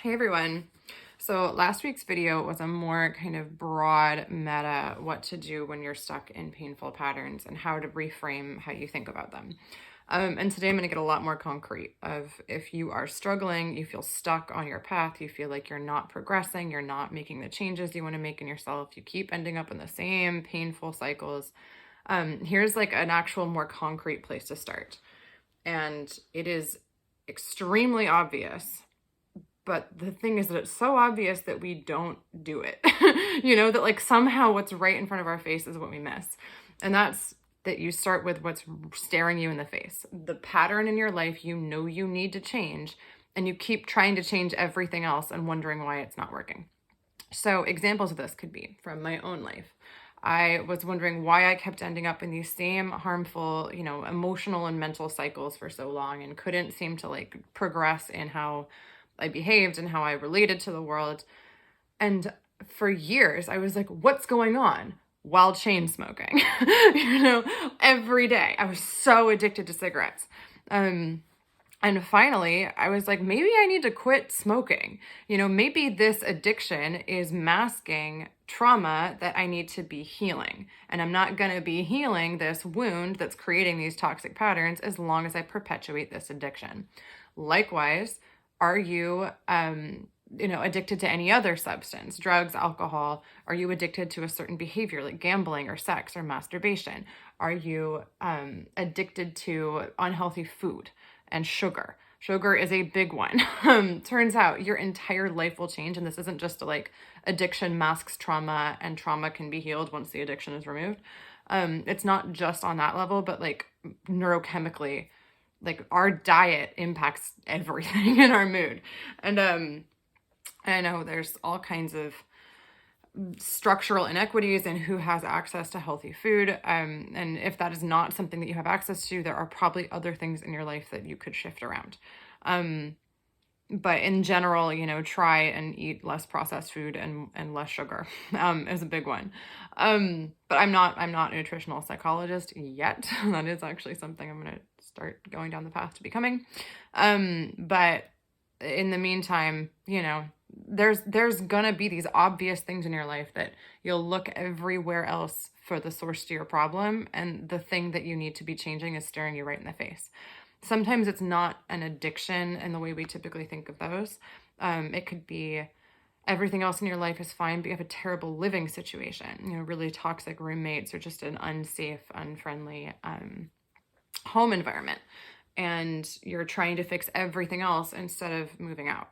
Hey everyone. So last week's video was a more kind of broad meta what to do when you're stuck in painful patterns and how to reframe how you think about them. And today I'm going to get a lot more concrete of if you are struggling, you feel stuck on your path, you feel like you're not progressing, you're not making the changes you want to make in yourself, you keep ending up in the same painful cycles. Here's like an actual more concrete place to start. And it is extremely obvious. But the thing is that it's so obvious that we don't do it. That like somehow what's right in front of our face is what we miss. And that's that you start with what's staring you in the face. The pattern in your life you need to change, and you keep trying to change everything else and wondering why it's not working. So examples of this could be from my own life. I was wondering why I kept ending up in these same harmful, emotional and mental cycles for so long and couldn't seem to like progress in how I behaved and how I related to the world. And for years, I was like, what's going on? While chain smoking, every day. I was so addicted to cigarettes. And finally, I was like, maybe I need to quit smoking. Maybe this addiction is masking trauma that I need to be healing. And I'm not going to be healing this wound that's creating these toxic patterns as long as I perpetuate this addiction. Likewise, are you, addicted to any other substance, drugs, alcohol? Are you addicted to a certain behavior like gambling or sex or masturbation? Are you addicted to unhealthy food and sugar? Sugar is a big one. Turns out your entire life will change. And this isn't just like addiction masks trauma and trauma can be healed once the addiction is removed. It's not just on that level, but like neurochemically, like our diet impacts everything in our mood. And I know there's all kinds of structural inequities in who has access to healthy food. And if that is not something that you have access to, there are probably other things in your life that you could shift around. But in general, try and eat less processed food and less sugar is a big one. But I'm not a nutritional psychologist yet. That is actually something I'm going to start going down the path to becoming. But in the meantime, there's gonna be these obvious things in your life that you'll look everywhere else for the source to your problem, and the thing that you need to be changing is staring you right in the face. Sometimes it's not an addiction in the way we typically think of those. It could be everything else in your life is fine, but you have a terrible living situation, really toxic roommates or just an unsafe, unfriendly home environment. And you're trying to fix everything else instead of moving out.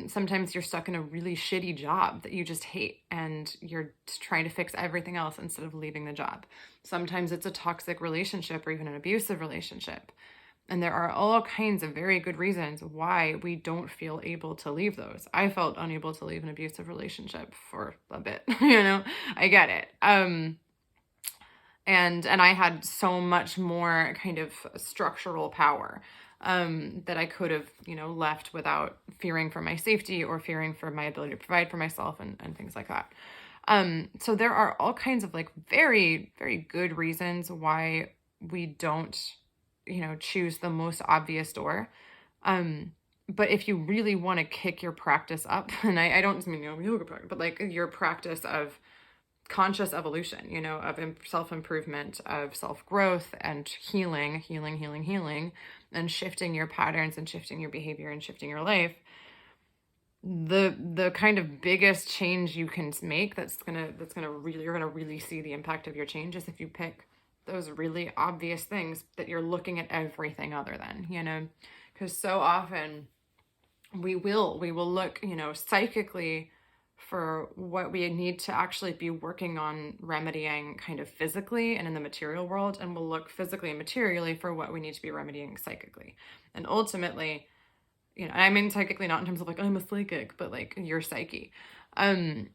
Sometimes you're stuck in a really shitty job that you just hate and you're trying to fix everything else instead of leaving the job. Sometimes it's a toxic relationship or even an abusive relationship. And there are all kinds of very good reasons why we don't feel able to leave those. I felt unable to leave an abusive relationship for a bit, I get it. And I had so much more kind of structural power that I could have, left without fearing for my safety or fearing for my ability to provide for myself and things like that. So there are all kinds of like very, very good reasons why we don't, choose the most obvious door. But if you really want to kick your practice up, and I don't mean yoga practice, but like your practice of conscious evolution, of self-improvement, of self-growth and healing, and shifting your patterns and shifting your behavior and shifting your life, the kind of biggest change you can make that's gonna really, you're gonna really see the impact of your change is if you pick those really obvious things that you're looking at everything other than, because so often we will look, psychically for what we need to actually be working on remedying kind of physically and in the material world, and we'll look physically and materially for what we need to be remedying psychically. And ultimately, I mean psychically not in terms of like I'm a psychic, but like your psyche. And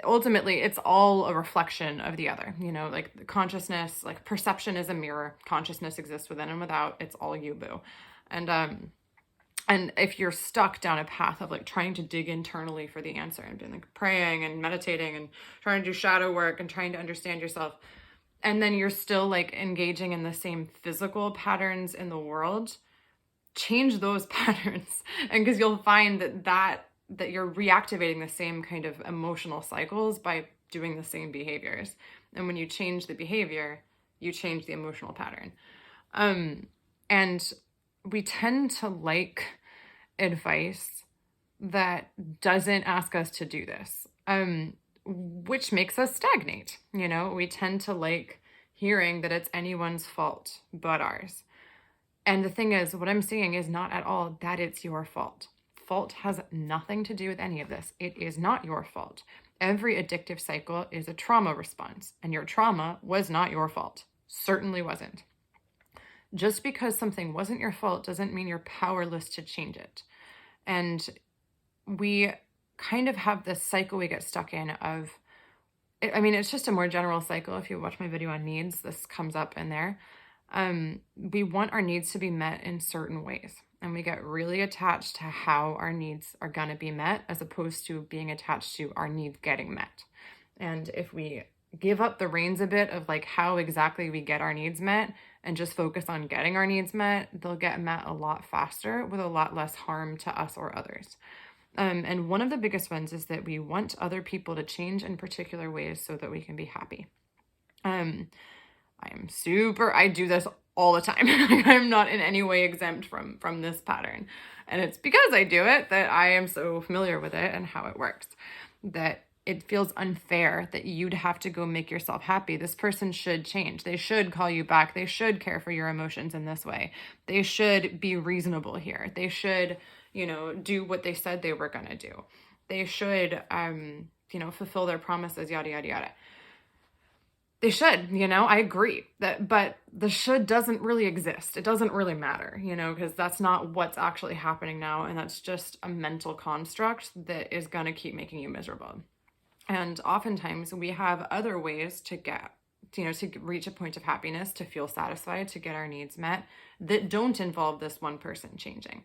ultimately it's all a reflection of the other, like the consciousness, like perception is a mirror, consciousness exists within and without, it's all you, boo. And if you're stuck down a path of like trying to dig internally for the answer and being like praying and meditating and trying to do shadow work and trying to understand yourself, and then you're still like engaging in the same physical patterns in the world, change those patterns. And because you'll find that you're reactivating the same kind of emotional cycles by doing the same behaviors. And when you change the behavior, you change the emotional pattern. And we tend to like advice that doesn't ask us to do this, which makes us stagnate. We tend to like hearing that it's anyone's fault but ours. And the thing is, what I'm saying is not at all that it's your fault. Fault has nothing to do with any of this. It is not your fault. Every addictive cycle is a trauma response, and your trauma was not your fault. Certainly wasn't. Just because something wasn't your fault doesn't mean you're powerless to change it. And we kind of have this cycle we get stuck in of, it's just a more general cycle. If you watch my video on needs, this comes up in there. We want our needs to be met in certain ways, and we get really attached to how our needs are going to be met as opposed to being attached to our needs getting met. And if we give up the reins a bit of like how exactly we get our needs met and just focus on getting our needs met, they'll get met a lot faster with a lot less harm to us or others. And one of the biggest ones is that we want other people to change in particular ways so that we can be happy. I do this all the time. I'm not in any way exempt from this pattern. And it's because I do it that I am so familiar with it and how it works, that it feels unfair that you'd have to go make yourself happy. This person should change. They should call you back. They should care for your emotions in this way. They should be reasonable here. They should, do what they said they were going to do. They should, fulfill their promises, yada, yada, yada. They should, I agree but the should doesn't really exist. It doesn't really matter, because that's not what's actually happening now. And that's just a mental construct that is going to keep making you miserable. And oftentimes we have other ways to get, to reach a point of happiness, to feel satisfied, to get our needs met that don't involve this one person changing.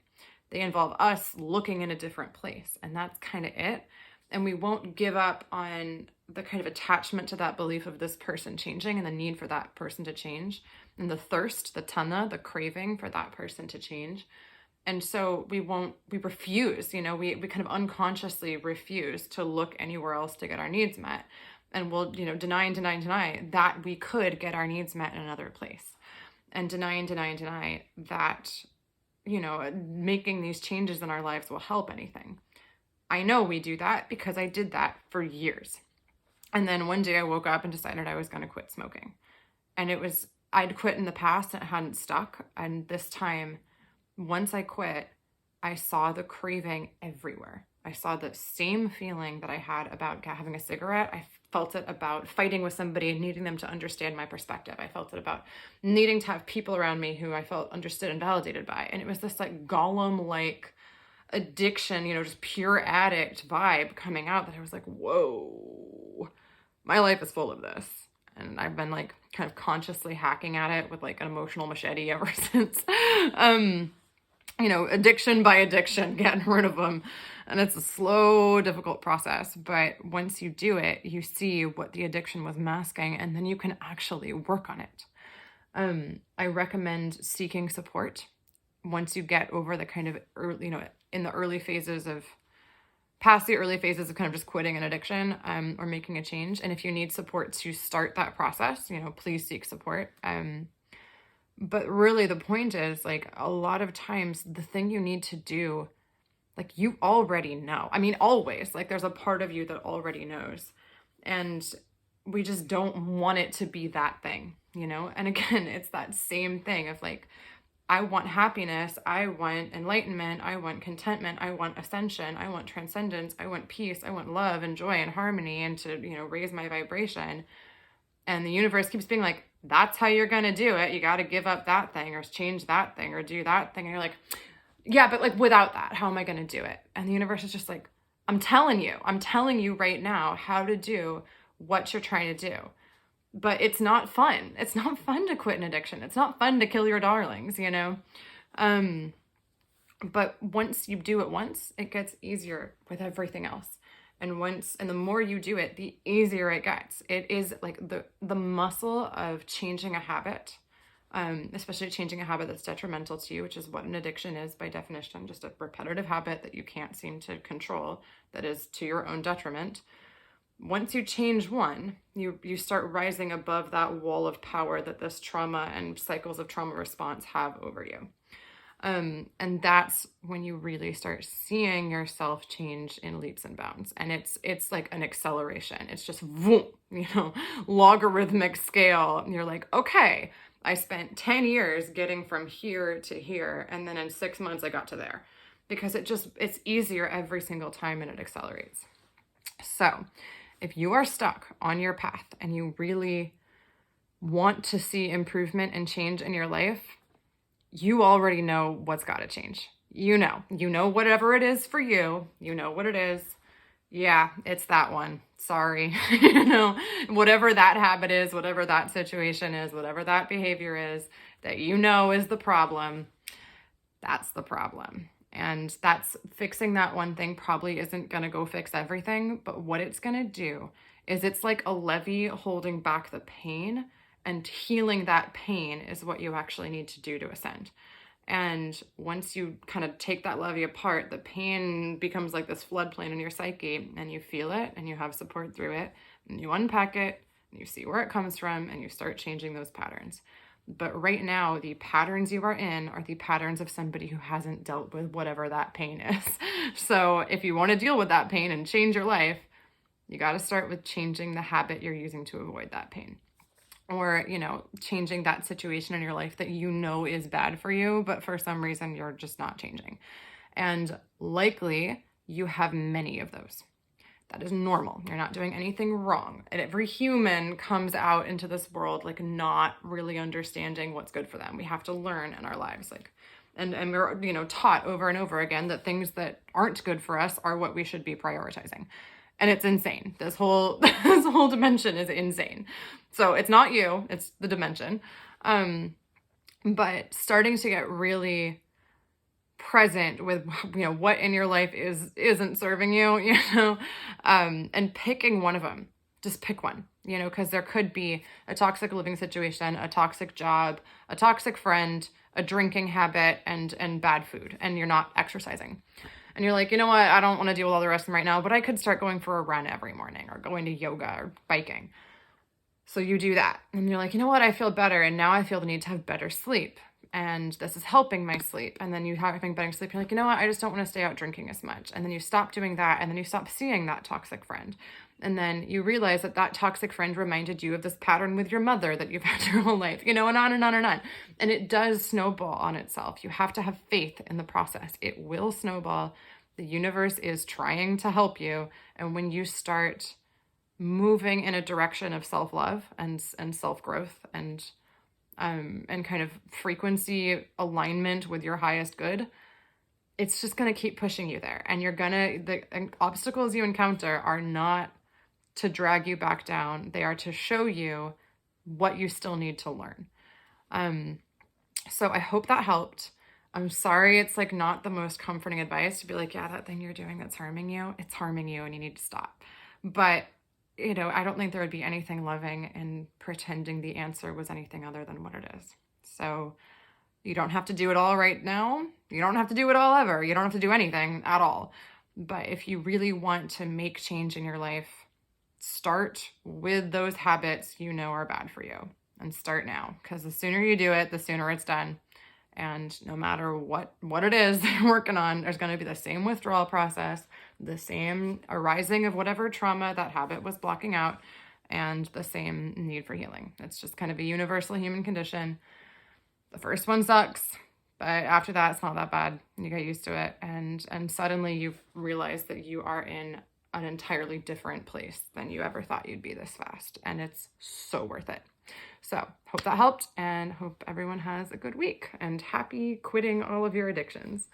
They involve us looking in a different place. And that's kind of it. And we won't give up on the kind of attachment to that belief of this person changing and the need for that person to change, and the thirst, the tanha, the craving for that person to change. And so we refuse, we kind of unconsciously refuse to look anywhere else to get our needs met. And we'll, deny that we could get our needs met in another place, and deny that, making these changes in our lives will help anything. I know we do that because I did that for years. And then one day I woke up and decided I was going to quit smoking. And I'd quit in the past and it hadn't stuck. And this time, once I quit, I saw the craving everywhere. I saw the same feeling that I had about having a cigarette. I felt it about fighting with somebody and needing them to understand my perspective. I felt it about needing to have people around me who I felt understood and validated by. And it was this like Gollum-like addiction, just pure addict vibe coming out that I was like, whoa, my life is full of this. And I've been like kind of consciously hacking at it with like an emotional machete ever since. Addiction by addiction, getting rid of them. And it's a slow, difficult process. But once you do it, you see what the addiction was masking, and then you can actually work on it. I recommend seeking support once you get over the kind of early, in the early phases of, past the early phases of kind of just quitting an addiction, or making a change. And if you need support to start that process, please seek support. But really the point is, like, a lot of times the thing you need to do, like, you already know. Always, like, there's a part of you that already knows. And we just don't want it to be that thing, And again, it's that same thing of like, I want happiness, I want enlightenment, I want contentment, I want ascension, I want transcendence, I want peace, I want love and joy and harmony, and to, raise my vibration. And the universe keeps being like, that's how you're going to do it. You got to give up that thing or change that thing or do that thing. And you're like, yeah, but like without that, how am I going to do it? And the universe is just like, I'm telling you right now how to do what you're trying to do. But it's not fun. It's not fun to quit an addiction. It's not fun to kill your darlings, But once you do it once, it gets easier with everything else. And the more you do it, the easier it gets. It is like the muscle of changing a habit, especially changing a habit that's detrimental to you, which is what an addiction is by definition, just a repetitive habit that you can't seem to control that is to your own detriment. Once you change one, you start rising above that wall of power that this trauma and cycles of trauma response have over you. And that's when you really start seeing yourself change in leaps and bounds. And it's like an acceleration. It's just, vroom, logarithmic scale. And you're like, okay, I spent 10 years getting from here to here. And then in 6 months, I got to there because it's easier every single time and it accelerates. So if you are stuck on your path and you really want to see improvement and change in your life, you already know what's got to change. You know whatever it is for you, you know what it is. Yeah, it's that one. Sorry. Whatever that habit is, whatever that situation is, whatever that behavior is that you know is the problem, that's the problem. And that's fixing that one thing probably isn't going to go fix everything, but what it's going to do is it's like a levee holding back the pain, and healing that pain is what you actually need to do to ascend. And once you kind of take that levee apart, the pain becomes like this floodplain in your psyche, and you feel it and you have support through it, and you unpack it and you see where it comes from and you start changing those patterns. But right now, the patterns you are in are the patterns of somebody who hasn't dealt with whatever that pain is. So if you want to deal with that pain and change your life, you got to start with changing the habit you're using to avoid that pain. Or, changing that situation in your life that you know is bad for you, but for some reason you're just not changing. And likely you have many of those. That is normal. You're not doing anything wrong. And every human comes out into this world like not really understanding what's good for them. We have to learn in our lives, and we're taught over and over again that things that aren't good for us are what we should be prioritizing. And it's insane. This whole dimension is insane. So it's not you, it's the dimension. But starting to get really present with what in your life isn't serving you, and picking one of them. Just pick one, because there could be a toxic living situation, a toxic job, a toxic friend, a drinking habit, and bad food, and you're not exercising. And you're like, you know what, I don't want to deal with all the rest of them right now, but I could start going for a run every morning or going to yoga or biking. So you do that. And you're like, you know what, I feel better. And now I feel the need to have better sleep. And this is helping my sleep. And then you have having better sleep. You're like, you know what, I just don't want to stay out drinking as much. And then you stop doing that. And then you stop seeing that toxic friend. And then you realize that toxic friend reminded you of this pattern with your mother that you've had your whole life, and on and on and on. And it does snowball on itself. You have to have faith in the process. It will snowball. The universe is trying to help you. And when you start moving in a direction of self-love and self-growth and kind of frequency alignment with your highest good, it's just going to keep pushing you there. And the obstacles you encounter are not to drag you back down. They are to show you what you still need to learn. So I hope that helped. I'm sorry it's not the most comforting advice to be like, yeah, that thing you're doing that's harming you, it's harming you and you need to stop. But, I don't think there would be anything loving in pretending the answer was anything other than what it is. So you don't have to do it all right now. You don't have to do it all ever. You don't have to do anything at all. But if you really want to make change in your life, start with those habits are bad for you, and start now, because the sooner you do it, the sooner it's done. And no matter what it is you're working on, there's going to be the same withdrawal process, the same arising of whatever trauma that habit was blocking out, and the same need for healing. It's just kind of a universal human condition. The first one sucks, but after that, it's not that bad. You get used to it, and suddenly you realize that you are in an entirely different place than you ever thought you'd be this fast, and it's so worth it. So hope that helped, and hope everyone has a good week, and happy quitting all of your addictions.